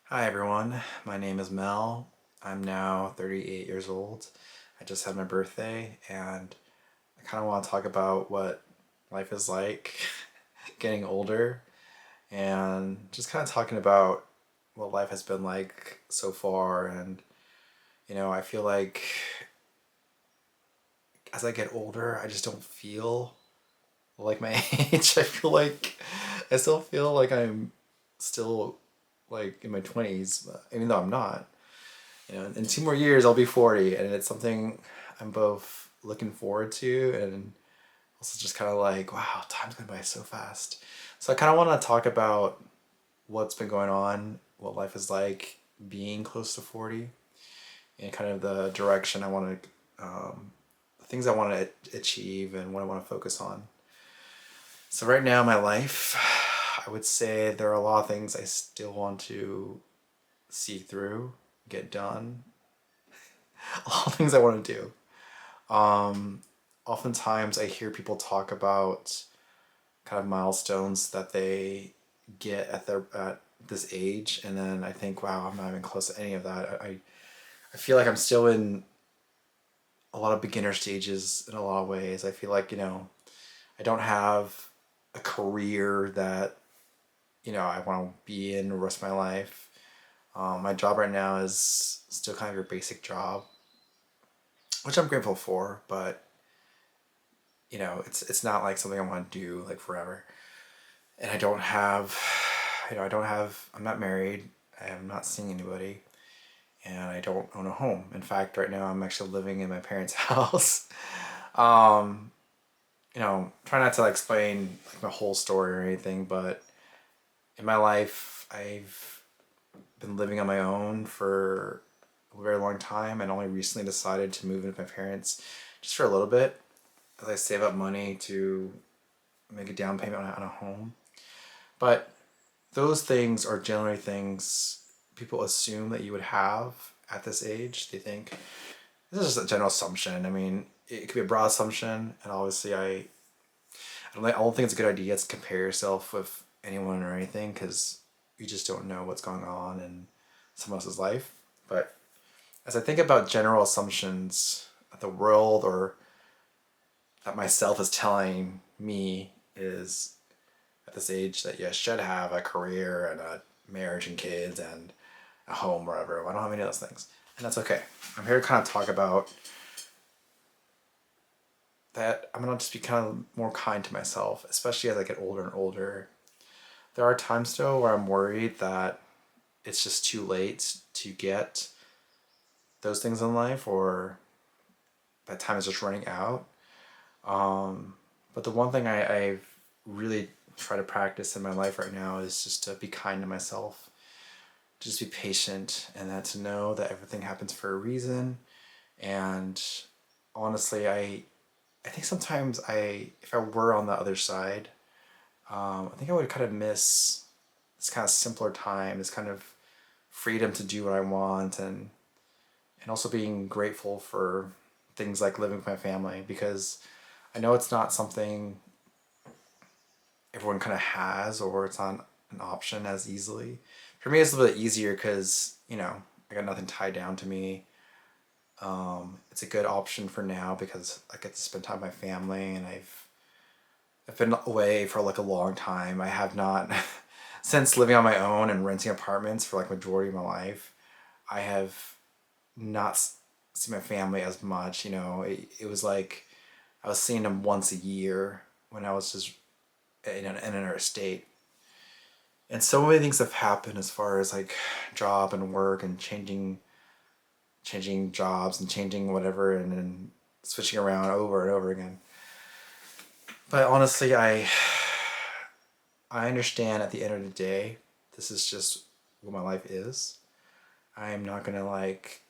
Hi everyone, my name is Mel. I'm now 38 years old. I just had my birthday and I kind of want to talk about what life is like getting older and just kind of talking about what life has been like so far. And I feel like as I get older, I just don't feel like my age. I feel like I still feel like I'm still like in my 20s, even though I'm not. In 2 more years I'll be 40, and it's something I'm both looking forward to and also just kind of like, wow, time's going by so fast. So I kind of want to talk about what's been going on, what life is like being close to 40, and kind of the direction I want to, the things I want to achieve and what I want to focus on. So right now in my life, I would say there are a lot of things I still want to see through, get done, a lot of things I want to do. Oftentimes I hear people talk about kind of milestones that they get at this age, and then I think, wow, I'm not even close to any of that. I feel like I'm still in a lot of beginner stages in a lot of ways. I feel like I don't have a career that I want to be in the rest of my life. My job right now is still kind of your basic job, which I'm grateful for, but it's not like something I want to do like forever. And I don't have, I'm not married. I'm not seeing anybody, and I don't own a home. In fact, right now I'm actually living in my parents' house. um, try not to like explain like my whole story or anything, but in my life, I've been living on my own for a very long time, and only recently decided to move in with my parents just for a little bit as I save up money to make a down payment on a home. But those things are generally things people assume that you would have at this age. They think this is just a general assumption. I mean, it could be a broad assumption, and obviously, I don't think it's a good idea to compare yourself with anyone or anything because you just don't know what's going on in someone else's life. But as I think about general assumptions that the world or that myself is telling me is at this age that you should have a career and a marriage and kids and a home wherever. I don't have any of those things. And that's okay. I'm here to kind of talk about that. I'm going to just be kind of more kind to myself, especially as I get older and older. There are times though where I'm worried that it's just too late to get those things in life, or that time is just running out. But the one thing I've really tried to practice in my life right now is just to be kind to myself, just be patient, and that to know that everything happens for a reason. And honestly, I think sometimes if I were on the other side, I think I would kind of miss this kind of simpler time, this kind of freedom to do what I want, and also being grateful for things like living with my family, because I know it's not something everyone kind of has, or it's not an option as easily. For me, it's a little bit easier because I got nothing tied down to me. It's a good option for now because I get to spend time with my family, and I've been away for like a long time. I have not since living on my own and renting apartments for like majority of my life. I have not seen my family as much. It was like I was seeing them once a year when I was just in another state. And so many things have happened as far as like job and work and changing jobs and changing whatever, and then switching around over and over again. But honestly, I understand at the end of the day, this is just what my life is. I'm not gonna like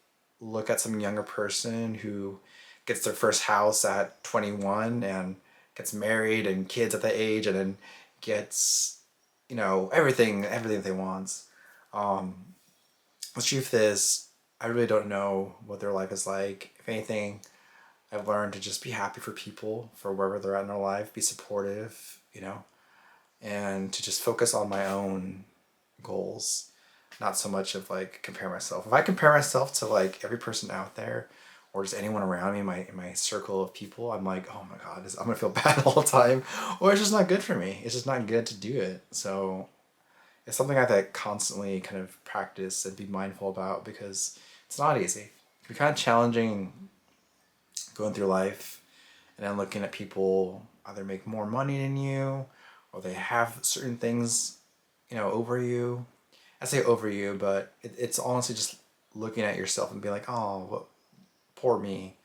look at some younger person who gets their first house at 21 and gets married and kids at that age, and then gets everything they want. Um, the truth is, I really don't know what their life is like. If anything, I've learned to just be happy for people for wherever they're at in their life, be supportive, and to just focus on my own goals. not so much of like compare myself. If I compare myself to like every person out there or just anyone around me in my circle of people, I'm like, oh my God, I'm gonna feel bad all the time, or it's just not good for me. It's just not good to do it. So it's something I have to constantly kind of practice and be mindful about because it's not easy. It can be kind of challenging going through life and then looking at people either make more money than you or they have certain things, over you. I say over you, but it's honestly just looking at yourself and being like, oh, what, poor me.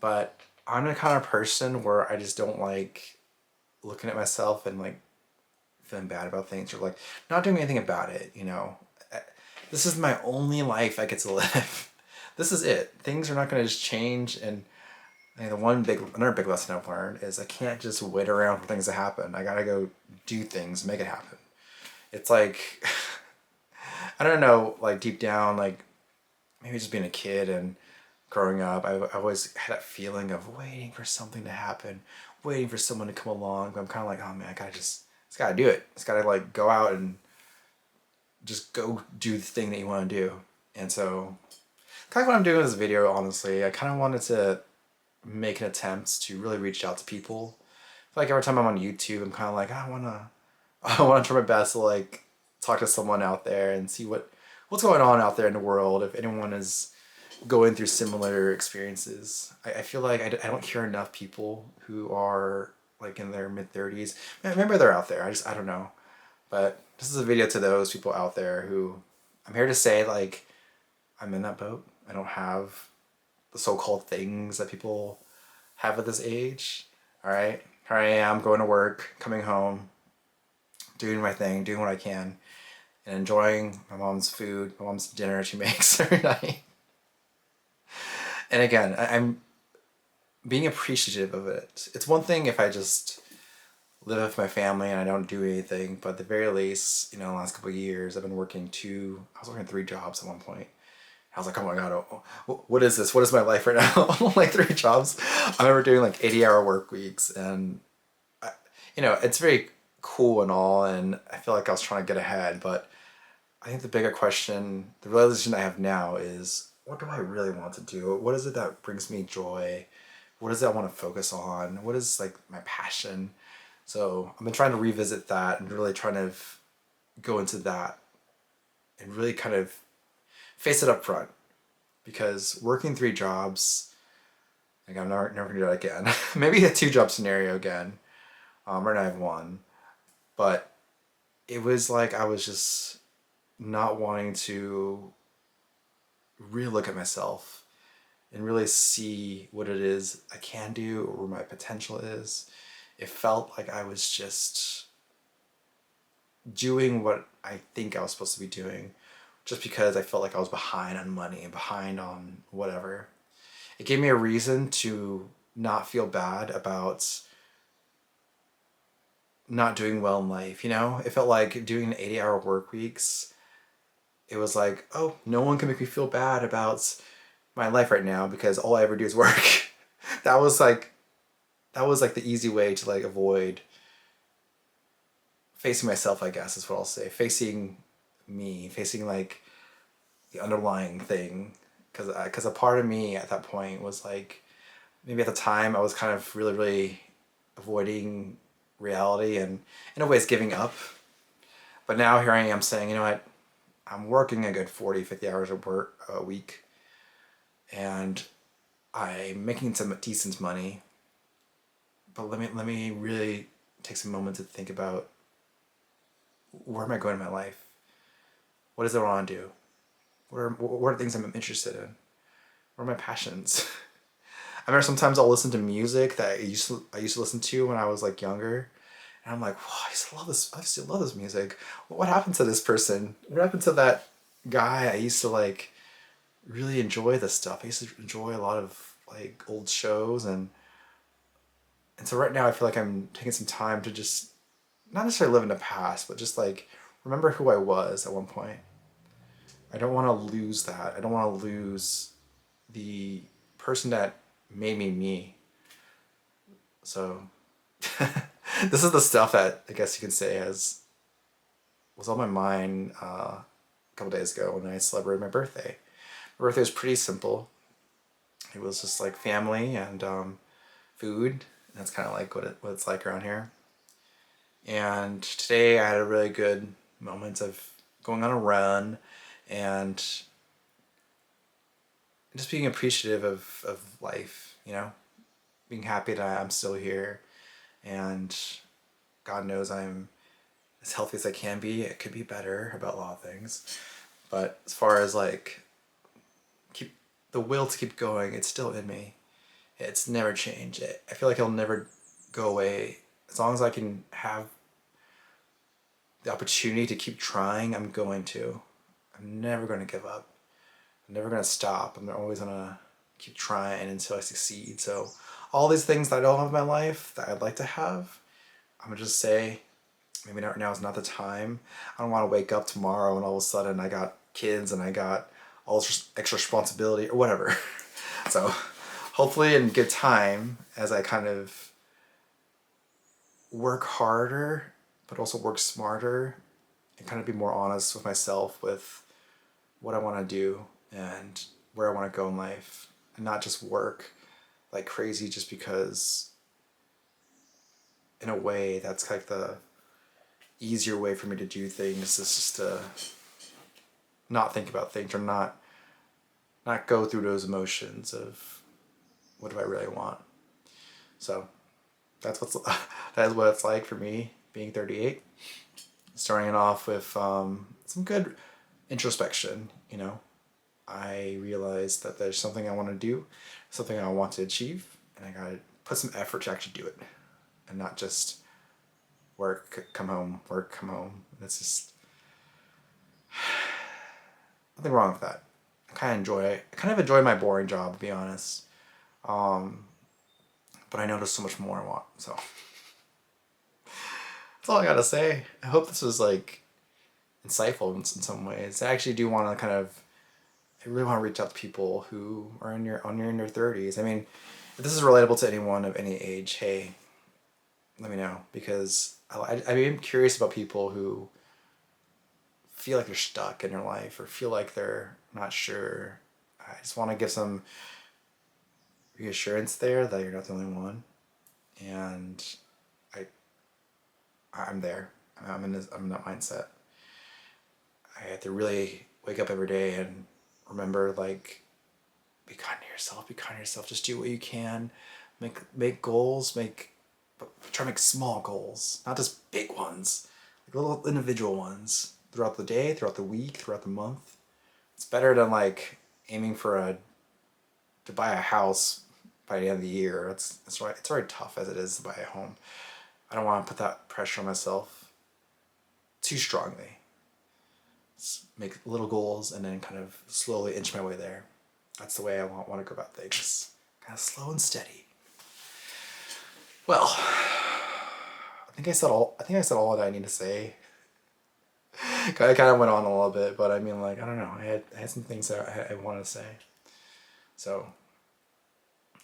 But I'm the kind of person where I just don't like looking at myself and like feeling bad about things or like not doing anything about it. This is my only life I get to live. This is it. Things are not going to just change. And another big lesson I've learned is I can't just wait around for things to happen. I gotta go do things, make it happen. It's like, I don't know, like deep down, like maybe just being a kid and growing up, I always had that feeling of waiting for something to happen, waiting for someone to come along. But I'm kind of like, oh man, just gotta do it. It's gotta like go out and just go do the thing that you want to do. And so, kind of what I'm doing with this video, honestly, I kind of wanted to make an attempt to really reach out to people. Like every time I'm on YouTube, I'm kind of like, I wanna try my best to like talk to someone out there and see what's going on out there in the world. If anyone is going through similar experiences, I feel like I don't hear enough people who are like in their mid-30s. Maybe they're out there. I don't know. But this is a video to those people out there who I'm here to say like I'm in that boat. I don't have the so-called things that people have at this age. All right, here I am going to work, coming home, doing my thing, doing what I can, and enjoying my mom's food, my mom's dinner she makes every night. And again, I'm being appreciative of it. It's one thing if I just live with my family and I don't do anything, but at the very least, the last couple of years, I was working 3 jobs at one point. I was like, oh my God, what is this? What is my life right now? Like 3 jobs. I remember doing like 80-hour work weeks, and it's very cool and all, and I feel like I was trying to get ahead, but I think the bigger question, the realization I have now is, what do I really want to do? What is it that brings me joy? What is it I want to focus on? What is like my passion? So I've been trying to revisit that and really trying to go into that and really kind of face it up front. Because working 3 jobs, like I'm never gonna do that again. Maybe a 2-job scenario again. Right now I have 1. But it was like I was just not wanting to really look at myself and really see what it is I can do or where my potential is. It felt like I was just doing what I think I was supposed to be doing just because I felt like I was behind on money and behind on whatever. It gave me a reason to not feel bad about not doing well in life, It felt like doing 80-hour work weeks. It was like, oh, no one can make me feel bad about my life right now because all I ever do is work. that was like the easy way to like avoid facing myself, I guess is what I'll say. Facing me, facing like the underlying thing. Because a part of me at that point was like, maybe at the time I was kind of really, really avoiding reality and in a ways giving up. But now here I am saying, you know what? I'm working a good 40, 50 hours of work a week. And I'm making some decent money. But let me really take some moment to think about, where am I going in my life? What is it I want to do? What are things I'm interested in? What are my passions? I remember sometimes I'll listen to music that I used to listen to when I was like younger, and I'm like, wow, I used to love this. I used to love this music. What happened to this person? What happened to that guy? I used to like really enjoy this stuff. I used to enjoy a lot of like old shows, and so right now I feel like I'm taking some time to just not necessarily live in the past, but just like remember who I was at one point. I don't want to lose that. I don't want to lose the person that made me me. So this is the stuff that I guess you can say was on my mind a couple days ago when I celebrated my birthday. My birthday was pretty simple. It was just like family and food. That's kind of like what it's like around here. And today I had a really good moment of going on a run and just being appreciative of life, you know, being happy that I'm still here, and God knows I'm as healthy as I can be. It could be better about a lot of things, but as far as like keep the will to keep going, it's still in me. It's never changed. I feel like it'll never go away as long as I can have the opportunity to keep trying. I'm going to. I'm never going to give up. I'm never going to stop. I'm always going to keep trying until I succeed. So all these things that I don't have in my life that I'd like to have, I'm going to just say, maybe not, now is not the time. I don't want to wake up tomorrow and all of a sudden I got kids and I got all this extra responsibility or whatever. So hopefully in good time, as I kind of work harder, but also work smarter and kind of be more honest with myself with what I want to do and where I want to go in life, and not just work like crazy just because in a way that's like the easier way for me to do things is just to not think about things or not go through those emotions of what do I really want. So that is what it's like for me being 38. Starting it off with some good introspection, you know. I realized that there's something I want to do, something I want to achieve, and I gotta put some effort to actually do it, and not just work, come home, work, come home. That's just nothing wrong with that. I kind of enjoy my boring job, to be honest. But I know there's so much more I want. So that's all I gotta say. I hope this was like insightful in some ways. I actually do want to I really want to reach out to people who are in your 30s. I mean, if this is relatable to anyone of any age, hey, let me know, because I'm curious about people who feel like they're stuck in their life or feel like they're not sure. I just want to give some reassurance there that you're not the only one, and I'm there. I'm in that mindset. I have to really wake up every day and remember, like, be kind to yourself. Be kind to yourself. Just do what you can. Make goals. Try to make small goals, not just big ones. Like little individual ones throughout the day, throughout the week, throughout the month. It's better than like aiming to buy a house by the end of the year. It's already tough as it is to buy a home. I don't want to put that pressure on myself too strongly. Just make little goals and then kind of slowly inch my way there. That's the way I want to go about things. Kind of slow and steady. Well, I think I said all that I need to say. I kind of went on a little bit, but I mean, like, I don't know. I had some things that I wanted to say. So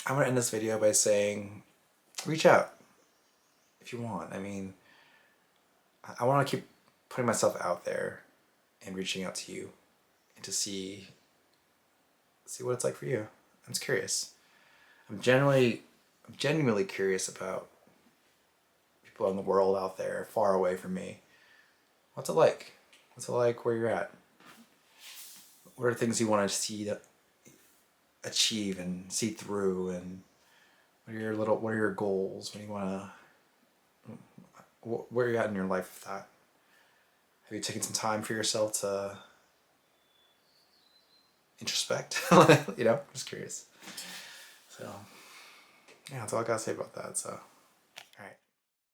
I'm going to end this video by saying, reach out if you want. I mean, I want to keep putting myself out there and reaching out to you and to see what it's like for you. I'm just curious. I'm genuinely curious about people in the world out there far away from me. What's it like? What's it like where you're at? What are things you want to see that achieve and see through, and what are your goals? What do you want to, where are you at in your life with that? Have you taken some time for yourself to introspect? You know, I'm just curious. So yeah, that's all I gotta say about that. So